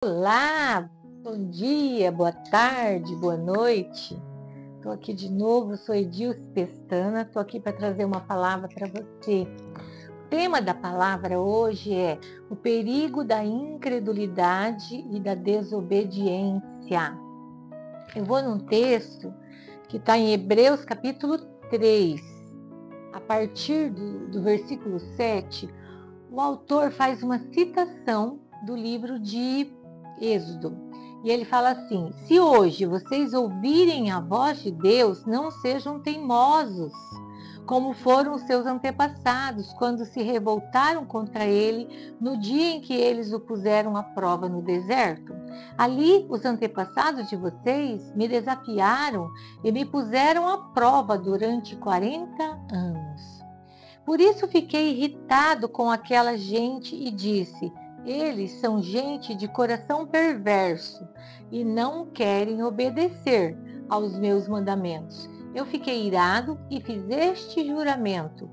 Olá, bom dia, boa tarde, boa noite. Estou aqui de novo, sou Edilce Pestana, estou aqui para trazer uma palavra para você. O tema da palavra hoje é o perigo da incredulidade e da desobediência. Eu vou num texto que está em Hebreus capítulo 3. A partir do versículo 7, o autor faz uma citação do livro de Êxodo. E ele fala assim: se hoje vocês ouvirem a voz de Deus, não sejam teimosos, como foram os seus antepassados, quando se revoltaram contra ele no dia em que eles o puseram à prova no deserto. Ali, os antepassados de vocês me desafiaram e me puseram à prova durante 40 anos. Por isso fiquei irritado com aquela gente e disse: eles são gente de coração perverso e não querem obedecer aos meus mandamentos. Eu fiquei irado e fiz este juramento: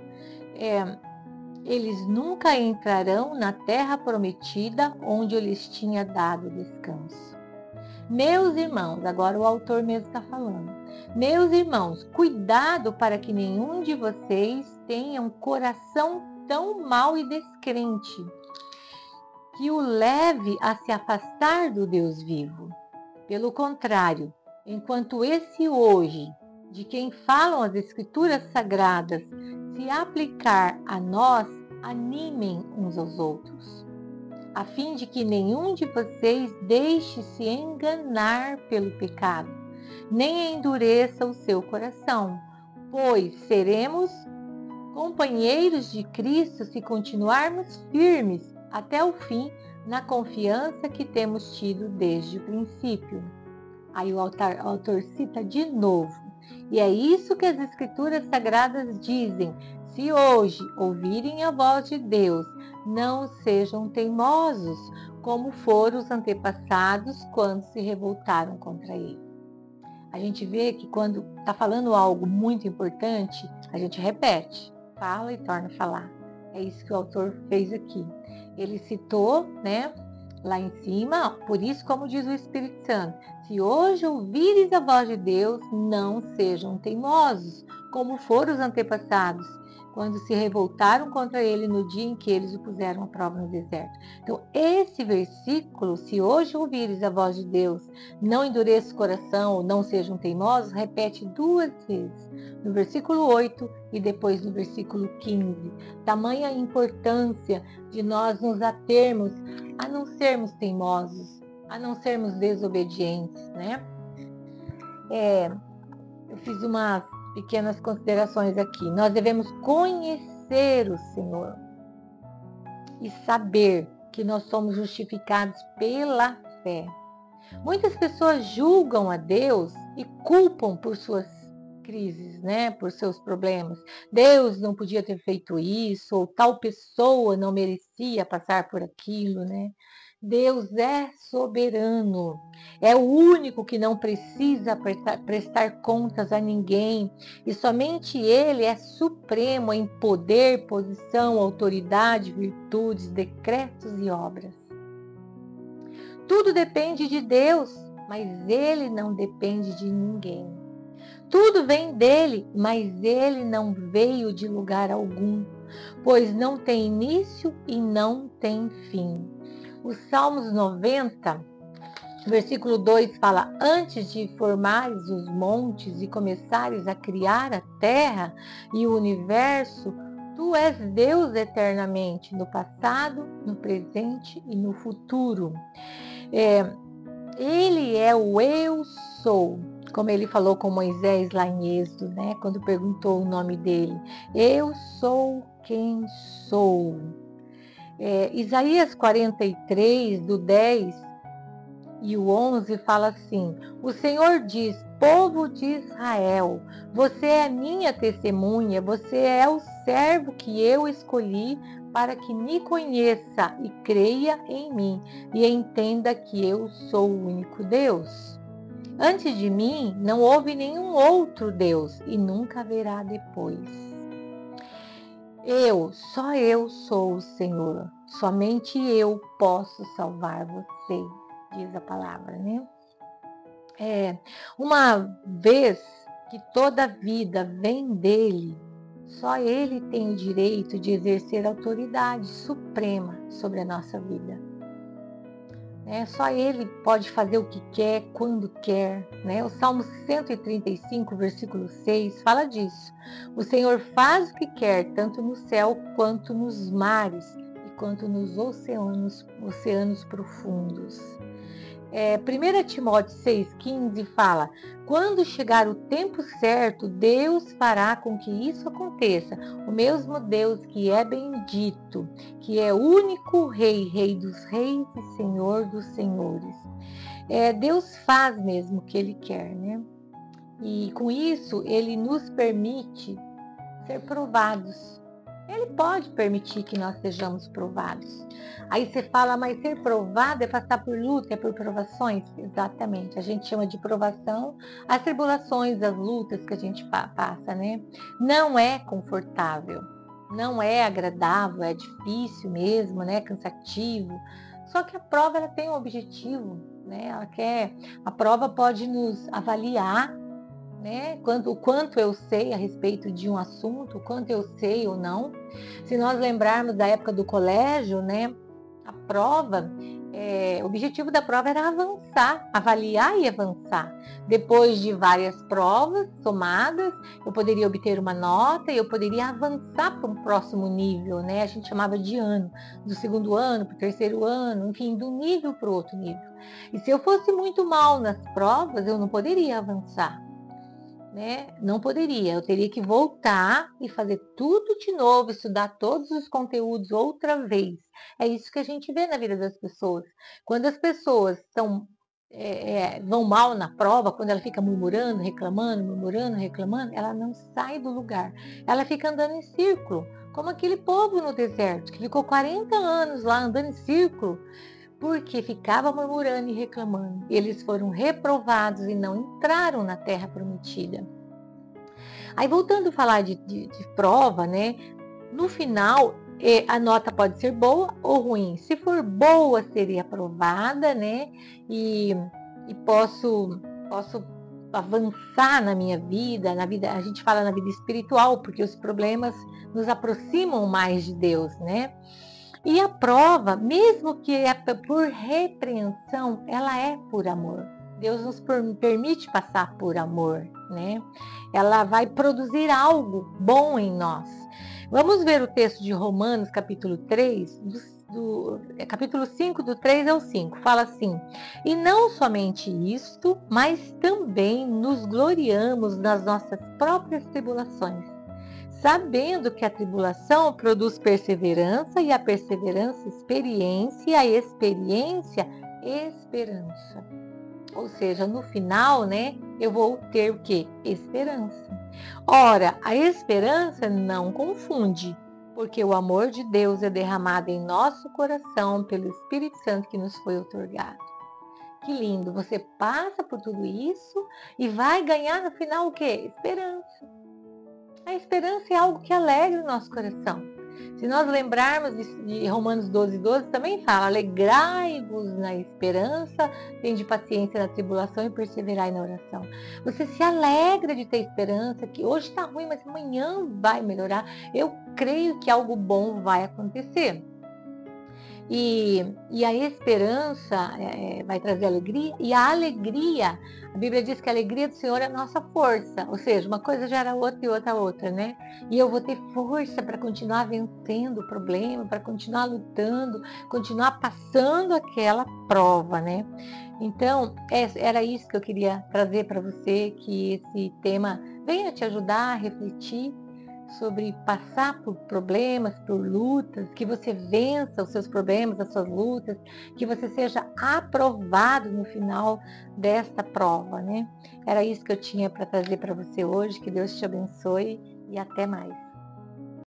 eles nunca entrarão na terra prometida onde eu lhes tinha dado descanso. Meus irmãos, agora o autor mesmo está falando. Meus irmãos, cuidado para que nenhum de vocês tenha um coração tão mau e descrente, que o leve a se afastar do Deus vivo. Pelo contrário, enquanto esse hoje, de quem falam as Escrituras Sagradas, se aplicar a nós, animem uns aos outros, a fim de que nenhum de vocês deixe se enganar pelo pecado, nem endureça o seu coração, pois seremos companheiros de Cristo se continuarmos firmes até o fim na confiança que temos tido desde o princípio. Aí o autor cita de novo. E é isso que as Escrituras Sagradas dizem: se hoje ouvirem a voz de Deus, não sejam teimosos, como foram os antepassados quando se revoltaram contra ele. A gente vê que quando está falando algo muito importante, a gente repete, fala e torna a falar. É isso que o autor fez aqui. Ele citou, né, lá em cima, por isso, como diz o Espírito Santo: se hoje ouvires a voz de Deus, não sejam teimosos, como foram os antepassados, quando se revoltaram contra ele no dia em que eles o puseram à prova no deserto. Então, esse versículo, se hoje ouvires a voz de Deus, não endureça o coração, ou não sejam teimosos, repete 2 vezes, no versículo 8 e depois no versículo 15. Tamanha a importância de nós nos atermos a não sermos teimosos, a não sermos desobedientes, né? Eu fiz umas pequenas considerações aqui. Nós devemos conhecer o Senhor e saber que nós somos justificados pela fé. Muitas pessoas julgam a Deus e culpam por suas crises, né? Por seus problemas. Deus não podia ter feito isso, ou tal pessoa não merecia passar por aquilo, né? Deus é soberano, é o único que não precisa prestar contas a ninguém, e somente Ele é supremo em poder, posição, autoridade, virtudes, decretos e obras. Tudo depende de Deus, mas Ele não depende de ninguém. Tudo vem dele, mas ele não veio de lugar algum, pois não tem início e não tem fim. O Salmos 90, versículo 2 fala: antes de formares os montes e começares a criar a terra e o universo, tu és Deus eternamente, no passado, no presente e no futuro. Ele é o eu sou, como ele falou com Moisés lá em Êxodo, né? Quando perguntou o nome dele. Eu sou quem sou. Isaías 43, do 10 e o 11 fala assim: o Senhor diz: povo de Israel, você é minha testemunha, você é o servo que eu escolhi para que me conheça e creia em mim e entenda que eu sou o único Deus. Antes de mim não houve nenhum outro Deus e nunca haverá depois. Só eu sou o Senhor, somente eu posso salvar você. diz a palavra, né? Uma vez que toda a vida vem dele, só ele tem o direito de exercer autoridade suprema sobre a nossa vida. Só ele pode fazer o que quer, quando quer. O Salmo 135, versículo 6, fala disso. O Senhor faz o que quer, tanto no céu quanto nos mares e quanto nos oceanos profundos. 1 Timóteo 6,15 fala: quando chegar o tempo certo, Deus fará com que isso aconteça. O mesmo Deus que é bendito, que é único Rei, Rei dos reis e Senhor dos senhores. Deus faz mesmo o que Ele quer, né? E com isso, Ele nos permite ser provados. Ele pode permitir que nós sejamos provados. Aí você fala, mas ser provado é passar por luta, é por provações? Exatamente. A gente chama de provação as tribulações, as lutas que a gente passa, né? Não é confortável, não é agradável, é difícil mesmo, né? Cansativo. Só que a prova ela tem um objetivo, né? A prova pode nos avaliar, né? O quanto eu sei a respeito de um assunto, o quanto eu sei ou não. Se nós lembrarmos da época do colégio, né? A prova, o objetivo da prova era avançar, avaliar e avançar. Depois de várias provas somadas, eu poderia obter uma nota e eu poderia avançar para um próximo nível, né? A gente chamava de ano, do segundo ano para o terceiro ano, enfim, do nível para o outro nível. E se eu fosse muito mal nas provas, eu não poderia avançar. Não poderia, eu teria que voltar e fazer tudo de novo, estudar todos os conteúdos outra vez. É isso que a gente vê na vida das pessoas. Quando as pessoas vão mal na prova, quando ela fica murmurando, reclamando, ela não sai do lugar. Ela fica andando em círculo, como aquele povo no deserto, que ficou 40 anos lá andando em círculo, porque ficava murmurando e reclamando. Eles foram reprovados e não entraram na terra prometida. Aí voltando a falar de prova, né? No final, a nota pode ser boa ou ruim. Se for boa, seria aprovada, né? E posso avançar na minha vida, a gente fala na vida espiritual, porque os problemas nos aproximam mais de Deus, né? E a prova, mesmo que é por repreensão, ela é por amor. Deus nos permite passar por amor, né? Ela vai produzir algo bom em nós. Vamos ver o texto de Romanos, capítulo 3, capítulo 5, do 3 ao 5. Fala assim: e não somente isto, mas também nos gloriamos nas nossas próprias tribulações, sabendo que a tribulação produz perseverança, e a perseverança, experiência, e a experiência, esperança. Ou seja, no final, né, eu vou ter o quê? Esperança. Ora, a esperança não confunde, porque o amor de Deus é derramado em nosso coração pelo Espírito Santo que nos foi outorgado. Que lindo! Você passa por tudo isso e vai ganhar no final o quê? Esperança. A esperança é algo que alegra o nosso coração. Se nós lembrarmos de Romanos 12:12, também fala: alegrai-vos na esperança, tende paciência na tribulação e perseverai na oração. Você se alegra de ter esperança, que hoje está ruim, mas amanhã vai melhorar. Eu creio que algo bom vai acontecer. E a esperança vai trazer alegria, e a alegria, a Bíblia diz que a alegria do Senhor é a nossa força, ou seja, uma coisa gera outra e outra, né? E eu vou ter força para continuar vencendo o problema, para continuar lutando, continuar passando aquela prova, né? Então, era isso que eu queria trazer para você, que esse tema venha te ajudar a refletir sobre passar por problemas, por lutas, que você vença os seus problemas, as suas lutas, que você seja aprovado no final desta prova, né? Era isso que eu tinha para trazer para você hoje. Que Deus te abençoe e até mais.